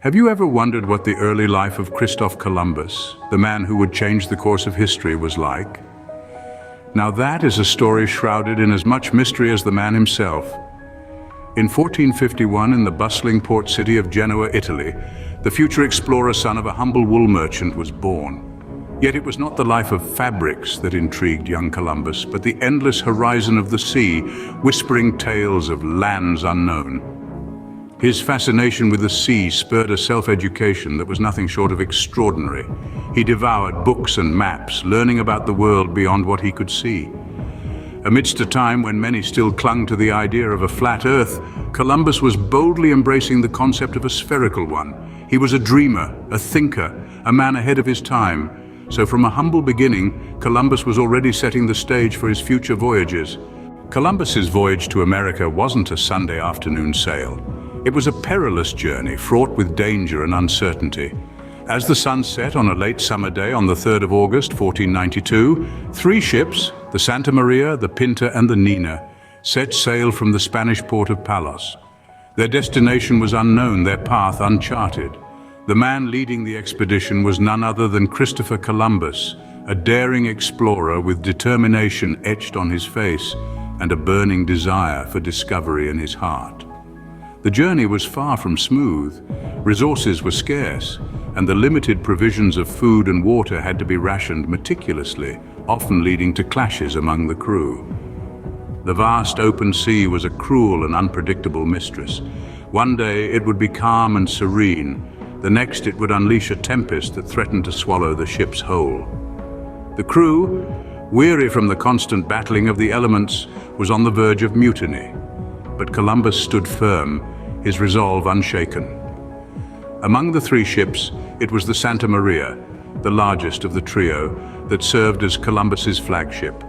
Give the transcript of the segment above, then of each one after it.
Have you ever wondered what the early life of Christoph Columbus, the man who would change the course of history, was like? Now that is a story shrouded in as much mystery as the man himself. In 1451, in the bustling port city of Genoa, Italy, the future explorer, son of a humble wool merchant, was born. Yet it was not the life of fabrics that intrigued young Columbus, but the endless horizon of the sea, whispering tales of lands unknown. His fascination with the sea spurred a self-education that was nothing short of extraordinary. He devoured books and maps, learning about the world beyond what he could see. Amidst a time when many still clung to the idea of a flat earth, Columbus was boldly embracing the concept of a spherical one. He was a dreamer, a thinker, a man ahead of his time. So from a humble beginning, Columbus was already setting the stage for his future voyages. Columbus's voyage to America wasn't a Sunday afternoon sail. It was a perilous journey, fraught with danger and uncertainty. As the sun set on a late summer day on the 3rd of August, 1492, 3 ships, the Santa Maria, the Pinta, and the Nina, set sail from the Spanish port of Palos. Their destination was unknown, their path uncharted. The man leading the expedition was none other than Christopher Columbus, a daring explorer with determination etched on his face and a burning desire for discovery in his heart. The journey was far from smooth. Resources were scarce, and the limited provisions of food and water had to be rationed meticulously, often leading to clashes among the crew. The vast open sea was a cruel and unpredictable mistress. One day it would be calm and serene. The next it would unleash a tempest that threatened to swallow the ship's whole. The crew, weary from the constant battling of the elements, was on the verge of mutiny. But Columbus stood firm, his resolve unshaken. Among the 3 ships, it was the Santa Maria, the largest of the trio, that served as Columbus's flagship.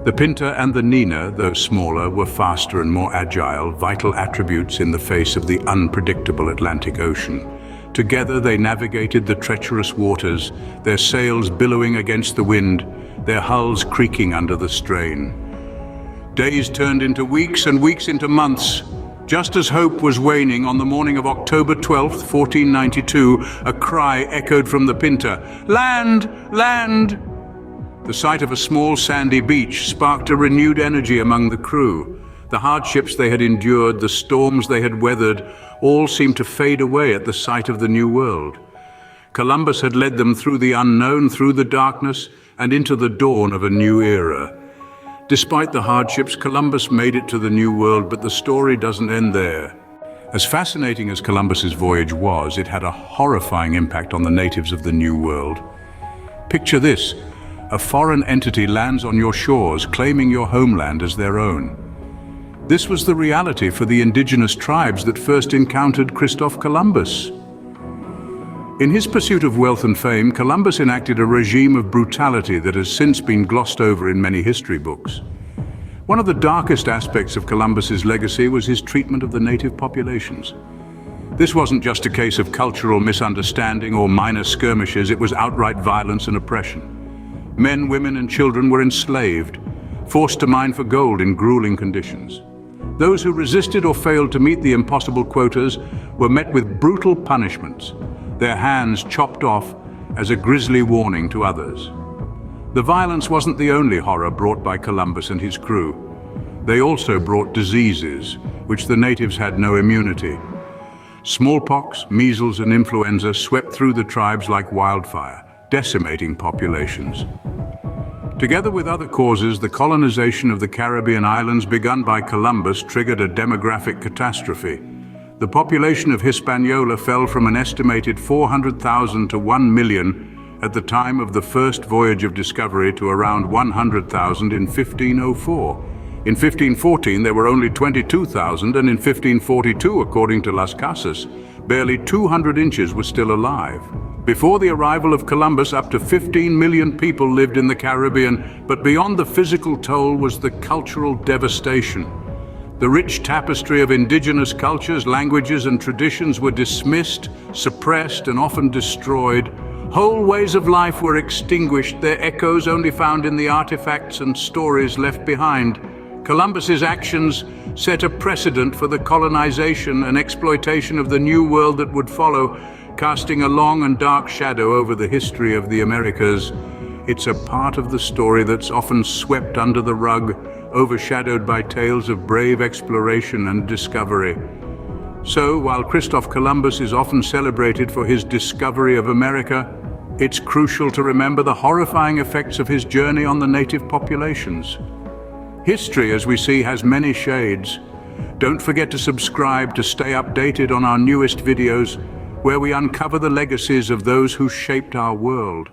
The Pinta and the Nina, though smaller, were faster and more agile, vital attributes in the face of the unpredictable Atlantic Ocean. Together they navigated the treacherous waters, their sails billowing against the wind, their hulls creaking under the strain. Days turned into weeks and weeks into months. Just as hope was waning on the morning of October 12th, 1492, a cry echoed from the Pinta, "Land! Land!" The sight of a small sandy beach sparked a renewed energy among the crew. The hardships they had endured, the storms they had weathered, all seemed to fade away at the sight of the new world. Columbus had led them through the unknown, through the darkness, and into the dawn of a new era. Despite the hardships, Columbus made it to the New World, but the story doesn't end there. As fascinating as Columbus's voyage was, it had a horrifying impact on the natives of the New World. Picture this: a foreign entity lands on your shores, claiming your homeland as their own. This was the reality for the indigenous tribes that first encountered Christoph Columbus. In his pursuit of wealth and fame, Columbus enacted a regime of brutality that has since been glossed over in many history books. One of the darkest aspects of Columbus's legacy was his treatment of the native populations. This wasn't just a case of cultural misunderstanding or minor skirmishes, it was outright violence and oppression. Men, women, and children were enslaved, forced to mine for gold in grueling conditions. Those who resisted or failed to meet the impossible quotas were met with brutal punishments, their hands chopped off as a grisly warning to others. The violence wasn't the only horror brought by Columbus and his crew. They also brought diseases, which the natives had no immunity. Smallpox, measles, and influenza swept through the tribes like wildfire, decimating populations. Together with other causes, the colonization of the Caribbean islands begun by Columbus triggered a demographic catastrophe. The population of Hispaniola fell from an estimated 400,000 to 1 million at the time of the first voyage of discovery to around 100,000 in 1504. In 1514, there were only 22,000, and in 1542, according to Las Casas, barely 200 inches were still alive. Before the arrival of Columbus, up to 15 million people lived in the Caribbean, but beyond the physical toll was the cultural devastation. The rich tapestry of indigenous cultures, languages, and traditions were dismissed, suppressed, and often destroyed. Whole ways of life were extinguished, their echoes only found in the artifacts and stories left behind. Columbus's actions set a precedent for the colonization and exploitation of the New World that would follow, casting a long and dark shadow over the history of the Americas. It's a part of the story that's often swept under the rug, overshadowed by tales of brave exploration and discovery. So, while Christopher Columbus is often celebrated for his discovery of America, it's crucial to remember the horrifying effects of his journey on the native populations. History, as we see, has many shades. Don't forget to subscribe to stay updated on our newest videos, where we uncover the legacies of those who shaped our world.